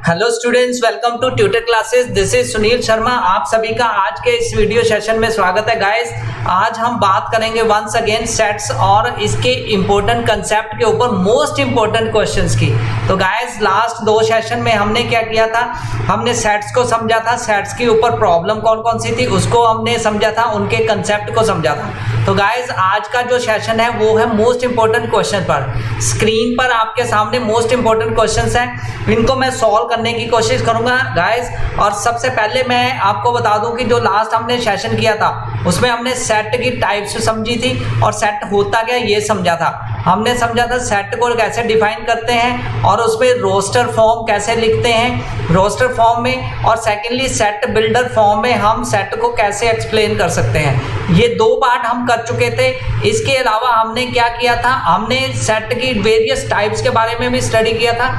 Hello students, welcome to tutor classes. This is Sunil Sharma. आप सभी का आज के इस वीडियो सेशन में स्वागत है गाइस। आज हम बात करेंगे वंस अगेन सेट्स और इसके इंपॉर्टेंट कंसेप्ट के ऊपर, मोस्ट इंपॉर्टेंट क्वेश्चंस की। तो गाइस लास्ट दो सेशन में हमने क्या किया था, हमने सेट्स को समझा था, सेट्स के ऊपर प्रॉब्लम कौन कौन सी थी उसको हमने समझा था, उनके कंसेप्ट को समझा था। तो गाइस आज का जो सेशन है वो है मोस्ट इंपॉर्टेंट क्वेश्चन पर। स्क्रीन पर आपके सामने मोस्ट इंपॉर्टेंट क्वेश्चंस हैं, इनको मैं सॉल्व करने की कोशिश करूंगा गाइस। और सबसे पहले मैं आपको बता दूं कि जो लास्ट हमने सेशन किया था उसमें हमने सेट की टाइप्स समझी थी और सेट होता क्या ये समझा था। हमने समझा था सेट को कैसे डिफाइन करते हैं और उसमें रोस्टर फॉर्म कैसे लिखते हैं रोस्टर फॉर्म में, और सेकेंडली सेट बिल्डर फॉर्म में हम सेट को कैसे एक्सप्लेन कर सकते हैं। ये दो पार्ट हम कर चुके थे। इसके अलावा हमने क्या किया था, हमने सेट की वेरियस टाइप्स के बारे में भी स्टडी किया था,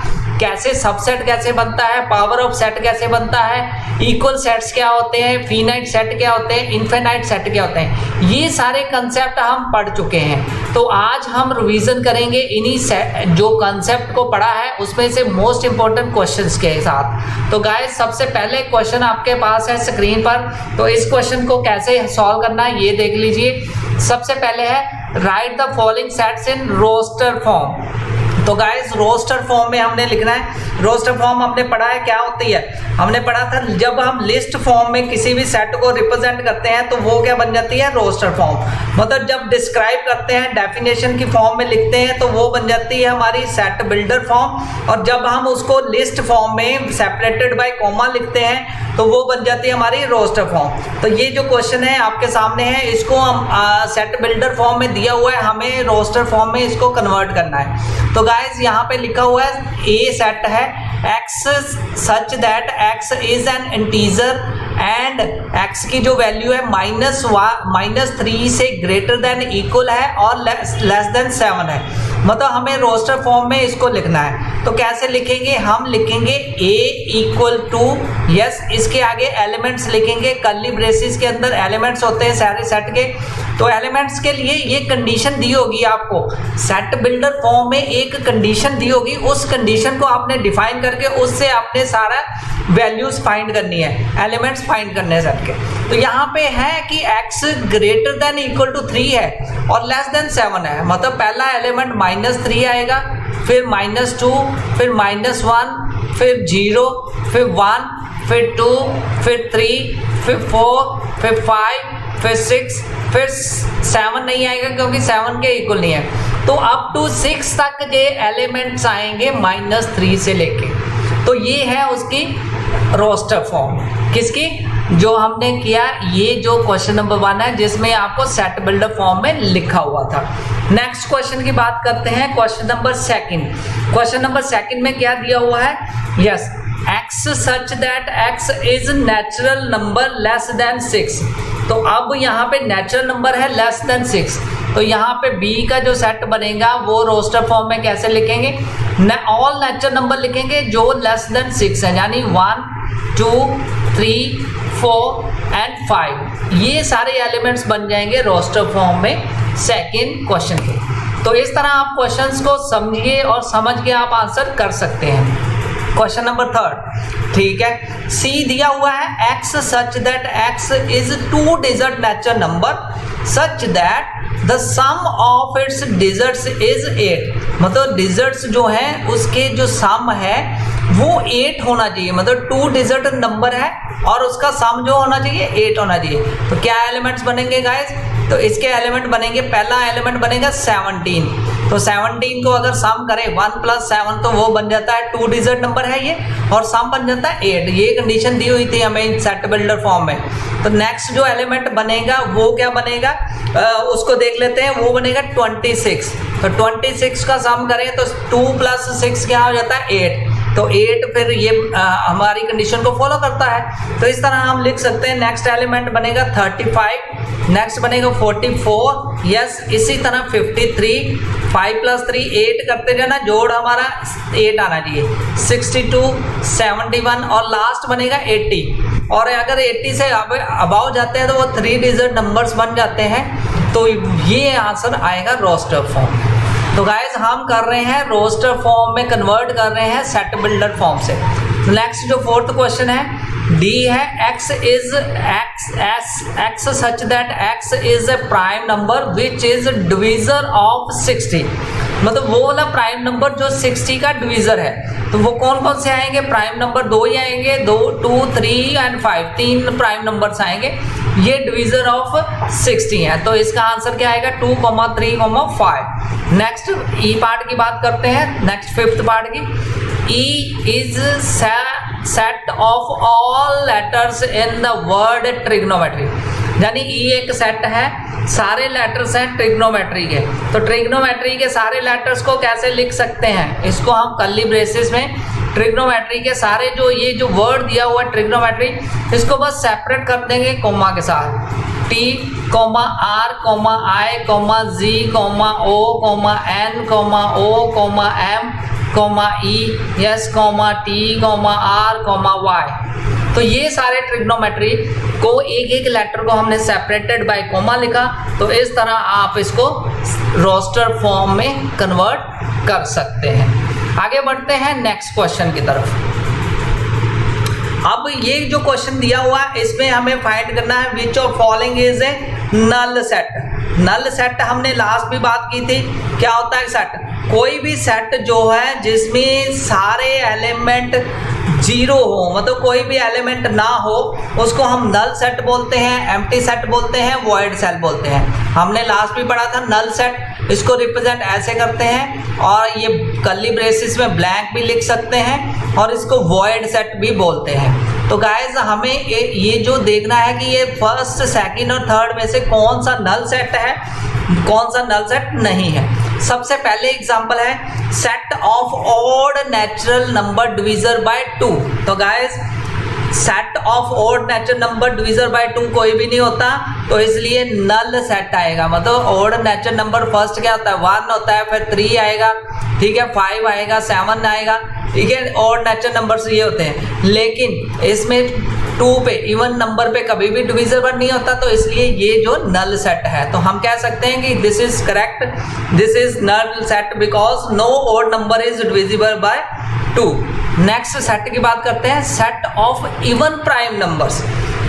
कैसे सबसेट कैसे बनता है, पावर ऑफ सेट कैसे बनता है, इक्वल सेट्स क्या होते हैं, फिनाइट सेट क्या होते हैं, इनफिनाइट सेट क्या होते हैं। ये सारे कंसेप्ट हम पढ़ चुके हैं। तो आज हम रिवीजन करेंगे इन्हीं सेट जो कंसेप्ट को पढ़ा है उसमें से मोस्ट इंपॉर्टेंट क्वेश्चंस के साथ। तो गाइस सबसे पहले क्वेश्चन आपके पास है स्क्रीन पर, तो इस क्वेश्चन को कैसे सॉल्व करना है ये देख लीजिए। सबसे पहले है write the following sets in roster form. तो गाइस रोस्टर फॉर्म में हमने लिखना है। रोस्टर फॉर्म हमने पढ़ा है क्या होती है, हमने पढ़ा था जब हम लिस्ट फॉर्म में किसी भी सेट को रिप्रेजेंट करते हैं तो वो क्या बन जाती है, रोस्टर फॉर्म। मतलब जब डिस्क्राइब करते हैं, डेफिनेशन की फॉर्म में लिखते हैं तो वो बन जाती है हमारी सेट बिल्डर फॉर्म, और जब हम उसको लिस्ट फॉर्म में सेपरेटेड बाय कॉमा लिखते हैं तो वो बन जाती है हमारी रोस्टर फॉर्म। तो ये जो क्वेश्चन है आपके सामने है, इसको हम सेट बिल्डर फॉर्म में दिया हुआ है, हमें रोस्टर फॉर्म में इसको कन्वर्ट करना है। तो गाइस यहाँ पे लिखा हुआ है ए सेट है x such that x is an integer and x की जो वैल्यू है -3 से ग्रेटर देन इक्वल है और लेस देन 7 है। मतलब हमें रोस्टर फॉर्म में इसको लिखना है। तो कैसे लिखेंगे, हम लिखेंगे a इक्वल टू यस, इसके आगे एलिमेंट्स लिखेंगे, कर्ली ब्रेसेस के अंदर एलिमेंट्स होते हैं सारे सेट के। तो एलिमेंट्स के लिए ये कंडीशन दी होगी आपको, सेट बिल्डर फॉर्म में एक कंडीशन दी होगी, उस कंडीशन को आपने डिफाइन करके उससे आपने सारा वैल्यूज फाइंड करनी है, एलिमेंट्स फाइंड करने हैं सेट के। तो यहाँ पे है कि x greater than equal to 3 है और लेस देन 7 है। मतलब पहला एलिमेंट -3 आएगा, फिर -2, फिर -1, फिर 0, फिर 1, फिर 2, फिर 3, फिर 4, फिर 5, फिर 6, फिर 7 नहीं आएगा क्योंकि 7 के इक्वल नहीं है। तो अप टू 6 तक ये एलिमेंट्स आएंगे -3 से लेके। तो ये है उसकी रोस्टर फॉर्म, किसकी, जो हमने किया। ये जो क्वेश्चन नंबर 1 है जिसमें आपको सेट बिल्डर फॉर्म में लिखा हुआ था। नेक्स्ट क्वेश्चन की बात करते हैं, क्वेश्चन नंबर 2। क्वेश्चन नंबर 2 में क्या दिया हुआ है, yes x such that x is natural number less than 6। तो अब यहाँ पे नेचुरल नंबर है लेस देन 6, तो यहाँ पे b का जो सेट बनेगा वो रोस्टर फॉर्म में कैसे लिखेंगे, ऑल नेचुरल नंबर लिखेंगे जो लेस देन 6 है, यानी 1, 2, 3, 4 एंड 5। ये सारे एलिमेंट्स बन जाएंगे रोस्टर फॉर्म में सेकेंड क्वेश्चन के। तो इस तरह आप क्वेश्चंस को समझिए और समझ के आप आंसर कर सकते हैं। क्वेश्चन नंबर 3, ठीक है, सी दिया हुआ है x such that x is 2 digit natural number such that the sum of its digits is 8। मतलब डिजिट्स जो है उसके जो सम है वो 8 होना चाहिए। मतलब 2 डिजिट नंबर है और उसका सम जो होना चाहिए 8 होना चाहिए। तो क्या एलिमेंट्स बनेंगे गाइस, तो इसके एलिमेंट बनेंगे, पहला एलिमेंट बनेगा 17। तो 17 को अगर सम करें 1 + 7 तो वो बन जाता है 2 डिजिट नंबर है ये, और सम बन जाता है 8। ये कंडीशन दी हुई थी हमें सेट बिल्डर फॉर्म में। तो नेक्स्ट जो एलिमेंट बनेगा वो क्या बनेगा, उसको देख लेते हैं, वो बनेगा 26। तो 26 का सम करें तो 2 + 6 क्या हो जाता है 8। तो 8 फिर ये हमारी कंडीशन को फॉलो करता है। तो इस तरह हम लिख सकते हैं। नेक्स्ट एलिमेंट बनेगा 35, नेक्स्ट बनेगा 44, यस इसी तरह 53, 5 + 3 8 करते जाना, जोड़ हमारा 8 आना चाहिए, 62, 71 और लास्ट बनेगा 80। और अगर 80 से अबाव जाते हैं तो वो 3 डिजिट नंबर्स बन जाते हैं। तो ये आंसर आएगा रोस्टर फॉर्म। तो गाइस हम कर रहे हैं रोस्टर फॉर्म में कन्वर्ट कर रहे हैं सेट बिल्डर फॉर्म से। नेक्स्ट जो फोर्थ क्वेश्चन है डी है x such that x is a prime number which is divisor of 60। मतलब वो वाला प्राइम नंबर जो 60 का डिवीजर है। तो वो कौन कौन से आएंगे? प्राइम नंबर 2 ही आएंगे, 2, 2, 3 एंड 5, 3 प्राइम नंबर्स आएंगे। ये डिवीजर ऑफ 60 है। तो इसका आंसर क्या आएगा? 2, 3, 5। नेक्स्ट ई पार्ट की बात करते हैं। नेक्स्ट फिफ्थ पार्ट की, E is set of all letters in the word trigonometry. यानी ई एक सेट है, सारे लेटर्स हैं ट्रिग्नोमेट्री के। तो ट्रिग्नोमेट्री के सारे लेटर्स को कैसे लिख सकते हैं? इसको हम कर्ली ब्रेसेस में ट्रिग्नोमेट्री के सारे जो वर्ड दिया हुआ है ट्रिग्नोमेट्री, इसको बस सेपरेट कर देंगे कोमा के साथ। T, R, I, Z, O, N, O, M, E, S, T, R, Y। तो ये सारे ट्रिग्नोमेट्री को एक एक लेटर को हमने सेपरेटेड बाय कोमा लिखा। तो इस तरह आप इसको रोस्टर फॉर्म में कन्वर्ट कर सकते हैं। आगे बढ़ते हैं नेक्स्ट क्वेश्चन की तरफ। अब ये जो क्वेश्चन दिया हुआ है इसमें हमें फाइंड करना है which of following is a null set. Null set हमने लास्ट भी बात की थी। क्या होता है सेट? कोई भी सेट जो है जिसमें सारे एलिमेंट जीरो हो, मतलब कोई भी एलिमेंट ना हो, उसको हम नल सेट बोलते हैं, एम्प्टी सेट बोलते हैं, वॉइड सेट बोलते हैं। हमने लास्ट भी पढ़ा था नल सेट, इसको रिप्रेजेंट ऐसे करते हैं और ये कर्ली ब्रेसेस में ब्लैंक भी लिख सकते हैं और इसको वॉइड सेट भी बोलते हैं। तो गाइज हमें ये जो देखना है कि ये फर्स्ट, सेकंड और थर्ड में से कौन सा नल सेट है, कौन सा नल सेट नहीं है। सबसे पहले एग्जांपल है set of odd natural number divisor by 2। तो guys set of odd natural number divisor by 2 कोई भी नहीं होता, तो इसलिए नल सेट आएगा। मतलब ऑड नेचुरल नंबर फर्स्ट क्या होता है? 1 होता है, फिर 3 आएगा, ठीक है, 5 आएगा, 7 आएगा, ठीक है, ऑड नेचुरल नंबर्स ये होते हैं। लेकिन इसमें 2 पे, इवन नंबर पे कभी भी डिविजिबल नहीं होता, तो इसलिए ये जो नल सेट है, तो हम कह सकते हैं कि this is correct, this is null set because no odd number is divisible by 2। Next set की बात करते हैं, set of even prime numbers.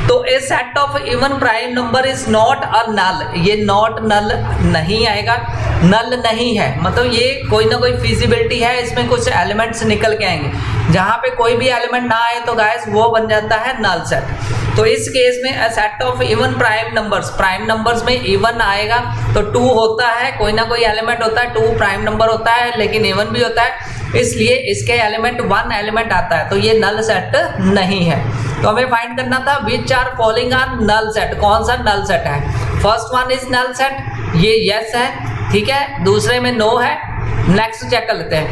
तो a set of even prime number is not a null. ये not नल नहीं आएगा, नल नहीं है, मतलब ये कोई ना कोई फिजिबिलिटी है, इसमें कुछ एलिमेंट्स निकल के आएंगे। जहां पे कोई भी एलिमेंट ना आए तो गाइस वो बन जाता है नल सेट। तो इस केस में a set of even prime numbers में इवन आएगा तो 2 होता है, कोई ना कोई एलिमेंट होता है, 2 प्राइम नंबर होता है लेकिन इवन भी होता है, इसलिए इसके एलिमेंट 1 एलिमेंट आता है, तो ये नल सेट नहीं है। तो हमें फाइंड करना था which are following are null set, कौन सा नल सेट है। First one is null set, ये यस है, ठीक है, दूसरे में नो है। नेक्स्ट चेक कर लेते हैं,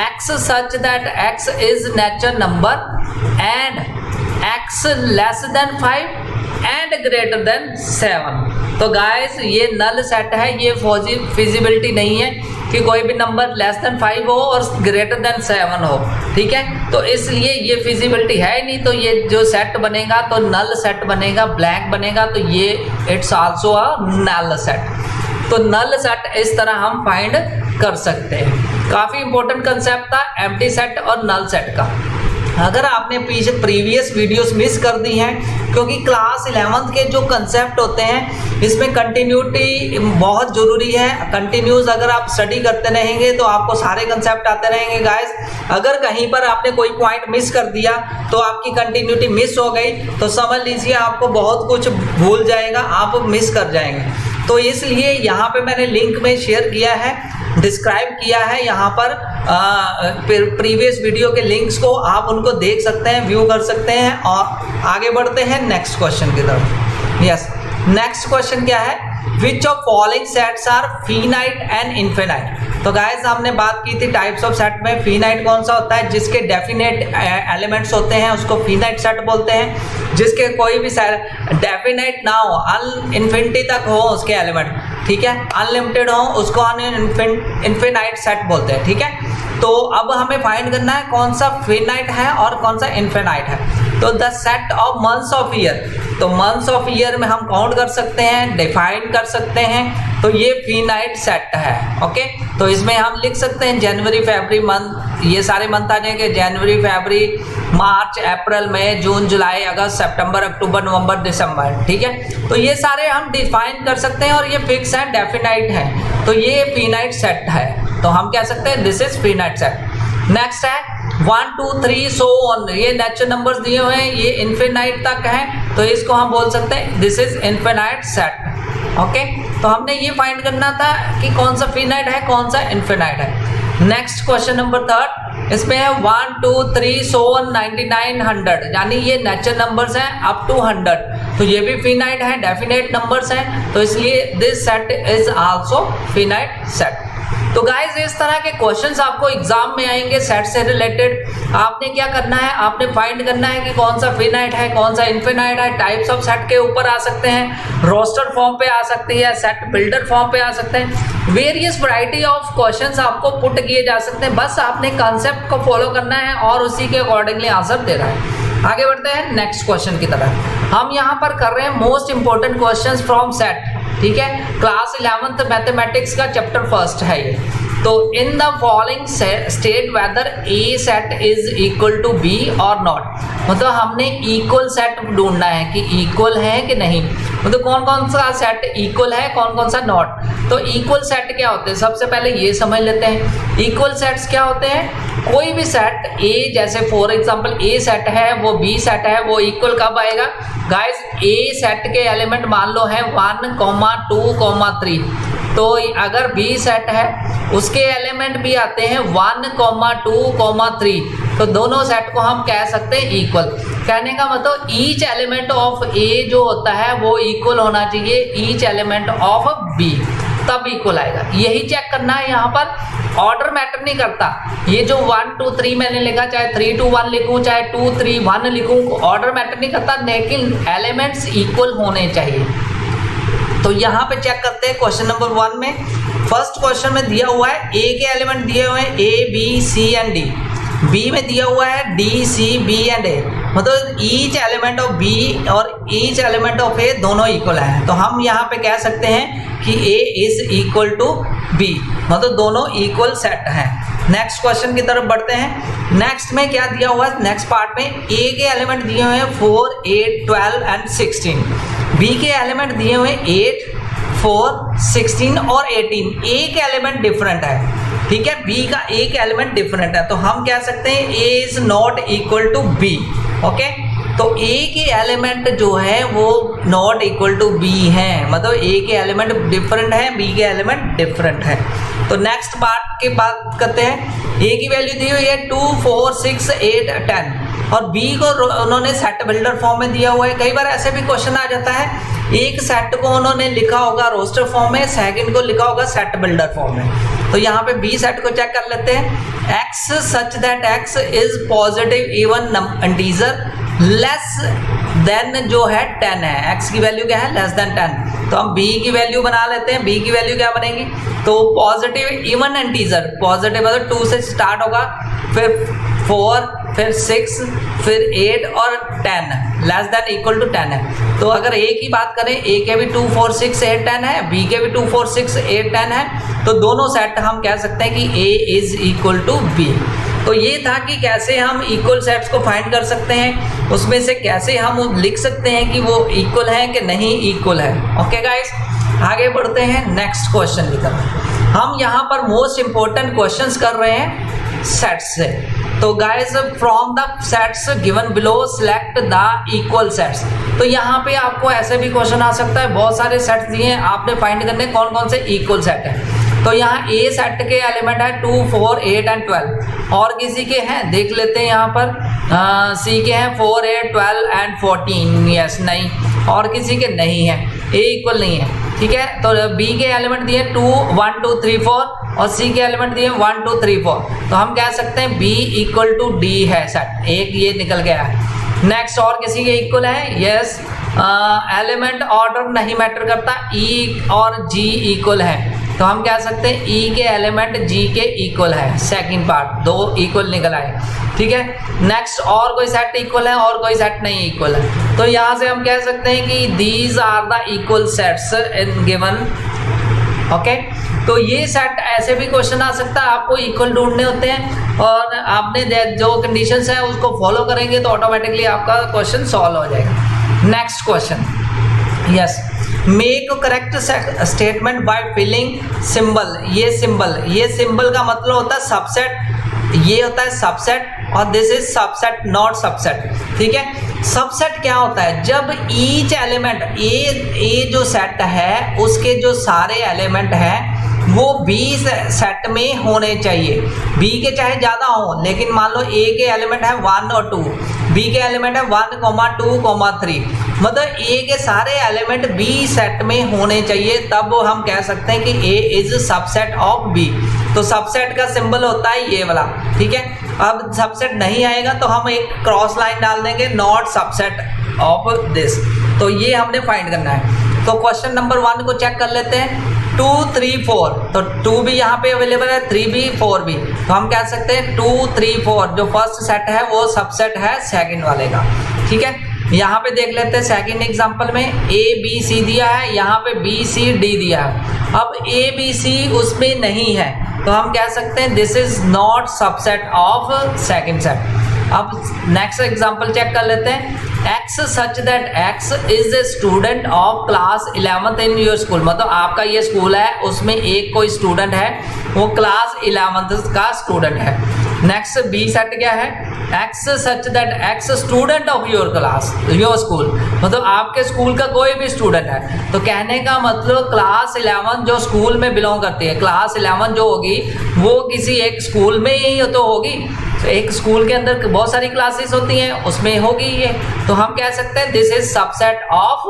x such that x is natural number and x less than 5 and greater than 7। तो गाइस ये नल सेट है, ये फिजिबिलिटी नहीं है कि कोई भी नंबर लेस देन 5 हो और ग्रेटर देन 7 हो, ठीक है, तो इसलिए ये फिजिबिलिटी है ही नहीं। तो ये जो सेट बनेगा तो नल सेट बनेगा, ब्लैंक बनेगा, तो ये it's also a null set. तो नल सेट इस तरह हम फाइंड कर सकते हैं। काफी इंपॉर्टेंट कंसेप्ट था एम्प्टी सेट और नल सेट का। अगर आपने प्रीवियस वीडियोस मिस कर दी हैं, क्योंकि क्लास 11th के जो कंसेप्ट होते हैं इसमें कंटिन्यूटी बहुत ज़रूरी है। कंटिन्यूस अगर आप स्टडी करते रहेंगे तो आपको सारे कंसेप्ट आते रहेंगे गाइस। अगर कहीं पर आपने कोई पॉइंट मिस कर दिया तो आपकी कंटिन्यूटी मिस हो गई तो समझ लीजिए आपको बहुत कुछ भूल जाएगा, आप मिस कर जाएंगे। तो इसलिए यहाँ पे मैंने लिंक में शेयर किया है, डिस्क्राइब किया है यहाँ पर प्रीवियस वीडियो के लिंक्स को, आप उनको देख सकते हैं, व्यू कर सकते हैं। और आगे बढ़ते हैं नेक्स्ट क्वेश्चन की तरफ। यस, नेक्स्ट क्वेश्चन क्या है, which of following sets are finite and infinite. तो गाइस हमने बात की थी टाइप्स ऑफ सेट में, फिनाइट कौन सा होता है, जिसके डेफिनेट एलिमेंट्स होते हैं उसको फिनाइट सेट बोलते हैं। जिसके कोई भी डेफिनेट ना हो, इन्फिनिटी तक हो उसके एलिमेंट, ठीक है, अनलिमिटेड हो, उसको इनफिनाइट सेट बोलते हैं, ठीक है। तो अब हमें फाइंड करना है कौन सा फिनाइट है और कौन सा इनफिनाइट है। तो the set of months of year, तो मंथ्स ऑफ ईयर में हम काउंट कर सकते हैं, डिफाइन कर सकते हैं, तो ये फिनाइट सेट है। ओके, तो इसमें हम लिख सकते हैं जनवरी, फरवरी मंथ, ये सारे मंथ आ जाएंगे, जनवरी, फरवरी, मार्च, अप्रैल, मई, जून, जुलाई, अगस्त, सितंबर, अक्टूबर, नवंबर, दिसंबर। ठीक है, तो ये सारे हम डिफाइन कर सकते हैं और ये फिक्स है, डेफिनाइट है। तो ये फिनाइट सेट है, तो हम कह सकते हैं this is finite set. Next है 1 2 3 सो ऑन, ये नेचुरल नंबर्स दिए हुए हैं, ये इनफिनाइट तक है, तो इसको हम बोल सकते हैं this is infinite set. Okay, तो हमने ये फाइंड करना था कि कौन सा फिनाइट है, कौन सा इनफिनाइट है। नेक्स्ट क्वेश्चन नंबर 3, इसमें है 1 2 3 सो ऑन 99 100, यानी ये नेचुरल नंबर्स हैं अप टू 100, तो ये भी फिनाइट है, डेफिनेट नंबर्स हैं, तो इसलिए this set is also finite set. तो गाइस इस तरह के क्वेश्चंस आपको एग्जाम में आएंगे सेट से रिलेटेड। आपने क्या करना है, आपने फाइंड करना है कि कौन सा फिनाइट है, कौन सा इनफिनाइट है। टाइप्स ऑफ सेट के ऊपर आ सकते हैं, रोस्टर फॉर्म पे आ सकती है, सेट बिल्डर फॉर्म पे आ सकते हैं, वेरियस वैरायटी ऑफ क्वेश्चंस आपको पुट किए जा सकते हैं। बस आपने कॉन्सेप्ट को फॉलो करना है और उसी के अकॉर्डिंगली आंसर देना है। आगे बढ़ते हैं नेक्स्ट क्वेश्चन की तरफ। हम यहाँ पर कर रहे हैं most important questions from set. ठीक है, क्लास 11th मैथमेटिक्स का चैप्टर 1 है ये। तो in the following state whether A set is equal to B और नॉट, मतलब हमने इक्वल सेट ढूंढना है कि इक्वल है कि नहीं, मतलब कौन कौन सा सेट इक्वल है, कौन कौन सा नॉट। तो इक्वल सेट क्या होते हैं, सबसे पहले ये समझ लेते हैं। इक्वल सेट्स क्या होते हैं, कोई भी सेट ए, जैसे फॉर एग्जांपल ए सेट है, वो बी सेट है, वो इक्वल कब आएगा गाइस, ए सेट के एलिमेंट मान लो है 1, 2, 3, तो अगर बी सेट है उसके एलिमेंट भी आते हैं 1, 2, 3, तो दोनों सेट को हम कह सकते हैं इक्वल। कहने का मतलब ईच एलिमेंट ऑफ ए जो होता है वो इक्वल होना चाहिए ईच एलिमेंट ऑफ बी, तब इक्वल आएगा। यही चेक करना है यहाँ पर, ऑर्डर मैटर नहीं करता। ये जो 1 2 3 मैंने लिखा, चाहे 3 2 1 लिखूं, चाहे 2 3 1 लिखूं, ऑर्डर मैटर नहीं करता, लेकिन एलिमेंट्स इक्वल होने चाहिए। तो यहाँ पे चेक करते हैं क्वेश्चन नंबर 1 में। फर्स्ट क्वेश्चन में दिया हुआ है ए के एलिमेंट दिए हुए हैं A B C and D, B में दिया हुआ है D C B and A, मतलब ईच एलिमेंट ऑफ बी और ईच एलिमेंट ऑफ ए दोनों इक्वल है। तो हम यहाँ पे कह सकते हैं कि ए इज इक्वल टू बी, मतलब दोनों इक्वल सेट हैं। नेक्स्ट क्वेश्चन की तरफ बढ़ते हैं। नेक्स्ट में क्या दिया हुआ है, नेक्स्ट पार्ट में ए के एलिमेंट दिए हुए हैं 4, 8, 12 एंड 16, बी के एलिमेंट दिए हुए 8, 4, 16 और 18। एक एलिमेंट डिफरेंट है, ठीक है, बी का एक एलिमेंट डिफरेंट है, तो हम कह सकते हैं A is not equal to B. Okay, तो ए के एलिमेंट जो है वो नॉट इक्वल टू बी है, मतलब ए के एलिमेंट डिफरेंट है, बी के एलिमेंट डिफरेंट है। तो नेक्स्ट पार्ट की बात करते हैं। ए की वैल्यू दी हुई है 2, 4, 6, 8, 10 और बी को उन्होंने सेट बिल्डर फॉर्म में दिया हुआ है। कई बार ऐसे भी क्वेश्चन आ जाता है, एक सेट को उन्होंने लिखा होगा रोस्टर फॉर्म में, सेकंड को लिखा होगा सेट बिल्डर फॉर्म में। तो यहाँ पे बी सेट को चेक कर लेते हैं। X such that x is positive even integer less than जो है 10 है, एक्स की वैल्यू क्या है लेस देन 10, तो हम बी की वैल्यू बना लेते हैं। बी की वैल्यू क्या बनेगी, तो पॉजिटिव इवन इंटीजर, पॉजिटिव मतलब 2 से स्टार्ट होगा, फिर 4, फिर 6, फिर 8 और 10 लेस देन इक्वल टू 10 है। तो अगर ए की बात करें, ए के भी 2, 4, 6, 8, 10 है, बी के भी 2, 4, 6, 8, 10 है, तो दोनों सेट हम कह सकते हैं कि ए इज इक्वल टू बी। तो ये था कि कैसे हम इक्वल सेट्स को फाइंड कर सकते हैं, उसमें से कैसे हम लिख सकते हैं कि वो इक्वल है कि नहीं इक्वल है। ओके गाइस, आगे बढ़ते हैं नेक्स्ट क्वेश्चन की तरफ। हम यहाँ पर मोस्ट इंपॉर्टेंट क्वेश्चंस कर रहे हैं सेट्स से। तो guys from the sets given below select the equal sets. तो यहाँ पे आपको ऐसे भी क्वेश्चन आ सकता है, बहुत सारे सेट्स दिए हैं, आपने फाइंड करने कौन कौन से इक्वल सेट है। तो यहाँ ए सेट के एलिमेंट है 2, 4, 8 एंड 12, और किसी के हैं देख लेते हैं यहाँ पर, सी के हैं 4, 8, 12 एंड 14, यस नहीं, और किसी के नहीं है, ए इक्वल नहीं है, ठीक है। तो बी के एलिमेंट दिए 2, 1, 2, 3, 4 और सी के एलिमेंट दिए 1, 2, 3, 4, तो हम कह सकते हैं बी इक्वल टू डी है सेट, एक ये निकल गया है। नेक्स्ट और किसी के इक्वल है, यस, एलिमेंट ऑर्डर नहीं मैटर करता, ई और जी इक्वल है, तो हम कह सकते हैं ई के एलिमेंट जी के इक्वल है, सेकंड पार्ट 2 इक्वल निकल आए, ठीक है। नेक्स्ट और कोई सेट इक्वल है और कोई सेट नहीं इक्वल है, तो यहाँ से हम कह सकते हैं कि these are the equal sets in given. Okay, तो ये सेट ऐसे भी क्वेश्चन आ सकता है, आपको इक्वल ढूंढने होते हैं और आपने जो कंडीशंस है उसको फॉलो करेंगे तो ऑटोमेटिकली आपका क्वेश्चन सॉल्व हो जाएगा। Next question, yes, make correct statement by filling symbol. ये सिंबल का मतलब होता है सबसेट, ये होता है सबसेट और this is subset not subset. ठीक है, सबसेट क्या होता है, जब ईच एलिमेंट ए जो सेट है उसके जो सारे एलिमेंट हैं वो बी सेट में होने चाहिए। बी के चाहे ज़्यादा हो, लेकिन मान लो ए के एलिमेंट है 1 और 2, बी के एलिमेंट है 1, 2, 3, मतलब ए के सारे एलिमेंट बी सेट में होने चाहिए, तब हम कह सकते हैं कि ए इज सबसेट ऑफ बी। तो सबसेट का सिंबल होता है ये वाला। ठीक है, अब सबसेट नहीं आएगा तो हम एक क्रॉस लाइन डाल देंगे, नॉट सबसेट ऑफ दिस। तो ये हमने फाइंड करना है। तो क्वेश्चन नंबर 1 को चेक कर लेते हैं। 2, 3, 4, तो 2 भी यहाँ पे अवेलेबल है, 3 भी, 4 भी, तो हम कह सकते हैं 2, 3, 4 जो फर्स्ट सेट है वो सबसेट है सेकंड वाले का। ठीक है, यहाँ पे देख लेते हैं सेकंड एग्जांपल में ए बी सी दिया है, यहाँ पे बी सी डी दिया है। अब ए बी सी उसमें नहीं है तो हम कह सकते हैं this is not subset of second set. अब नेक्स्ट एग्जांपल चेक कर लेते हैं। X such that X is a student of class 11th in your school, मतलब आपका ये स्कूल है, उसमें एक कोई स्टूडेंट है, वो क्लास 11th का स्टूडेंट है। नेक्स्ट बी सेट क्या है, X such that X student of your class your school, मतलब आपके स्कूल का कोई भी स्टूडेंट है। तो कहने का मतलब क्लास 11 जो स्कूल में बिलोंग करती है, क्लास 11 जो होगी वो किसी एक स्कूल में ही तो होगी। तो एक स्कूल के अंदर बहुत सारी क्लासेस होती हैं, उसमें होगी ये, तो हम कह सकते हैं this is subset of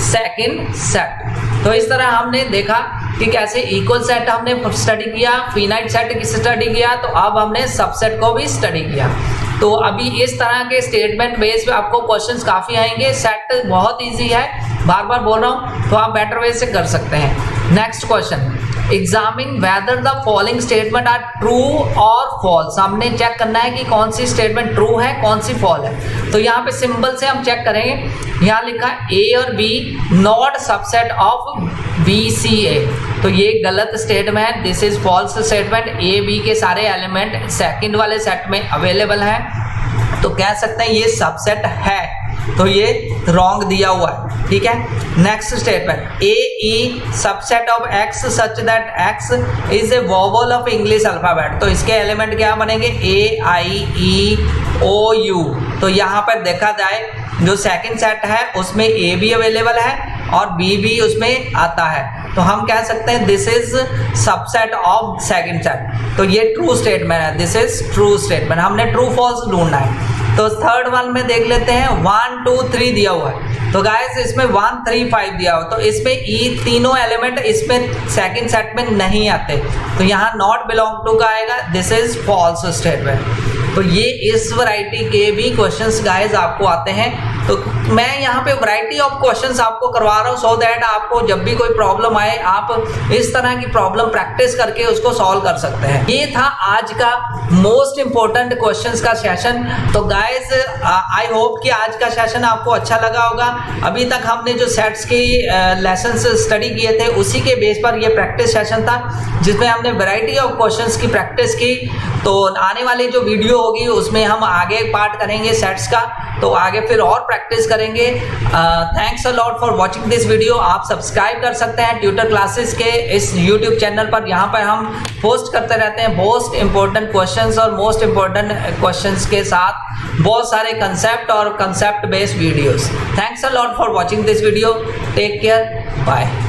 second set. तो इस तरह हमने देखा कि कैसे इक्वल सेट हमने स्टडी किया, फिनाइट सेट की स्टडी किया, तो अब हमने सबसेट को भी स्टडी किया। तो अभी इस तरह के स्टेटमेंट बेस पे आपको क्वेश्चंस काफ़ी आएंगे। सेट बहुत इजी है, बार बार बोल रहा हूँ, तो आप बेटर वे से कर सकते हैं। Next question, examine whether the following statement are true और फॉल्स। हमने चेक करना है कि कौन सी स्टेटमेंट ट्रू है, कौन सी फॉल है। तो यहाँ पे सिंबल से हम चेक करेंगे। यहाँ लिखा ए और B not subset of B C A, तो ये गलत स्टेटमेंट है, this is false statement. A B के सारे एलिमेंट सेकंड वाले सेट में अवेलेबल है, तो कह सकते हैं ये सबसेट है, तो ये रॉन्ग दिया हुआ है। ठीक है, next statement, A E subset of x such that x is a vowel of English alphabet. तो इसके एलिमेंट क्या बनेंगे, ए आई ई ओ यू। तो यहाँ पर देखा जाए जो सेकंड सेट है उसमें ए भी अवेलेबल है और बी भी उसमें आता है, तो हम कह सकते हैं this is subset of second set. तो ये ट्रू स्टेटमेंट है, दिस इज ट्रू स्टेटमेंट। हमने ट्रू फॉल्स ढूंढना है। तो थर्ड वन में देख लेते हैं, 1 2 3 दिया हुआ है, तो गाइस इसमें 1 3 5 दिया हुआ, तो इसमें ई तीनों एलिमेंट इसमें सेकंड सेट में नहीं आते, तो यहाँ नॉट बिलोंग टू का आएगा, दिस इज फॉल्स स्टेटमेंट। तो ये इस वैरायटी के भी क्वेश्चंस गाइस आपको आते हैं। तो मैं यहाँ पे वैरायटी ऑफ क्वेश्चंस आपको करवा रहा हूँ सो दैट आपको जब भी कोई प्रॉब्लम आए आप इस तरह की प्रॉब्लम प्रैक्टिस करके उसको सॉल्व कर सकते हैं। ये था आज का मोस्ट इम्पोर्टेंट क्वेश्चंस का सेशन। तो गाइस आई होप कि आज का सेशन आपको अच्छा लगा होगा। अभी तक हमने जो सेट्स की लेसन्स स्टडी किए थे उसी के बेस पर ये प्रैक्टिस सेशन था जिसमें हमने वैरायटी ऑफ क्वेश्चंस की प्रैक्टिस की। तो आने वाली जो वीडियो होगी उसमें हम आगे पार्ट करेंगे सेट्स का, तो आगे फिर और प्रैक्टिस करेंगे। Thanks a lot for watching this video. आप सब्सक्राइब कर सकते हैं ट्यूटर क्लासेस के इस यूट्यूब चैनल पर। यहाँ पर हम पोस्ट करते रहते हैं मोस्ट इंपॉर्टेंट क्वेश्चंस और मोस्ट इंपॉर्टेंट क्वेश्चंस के साथ बहुत सारे कंसेप्ट और concept based videos. Thanks a lot for watching this video. Take care, bye.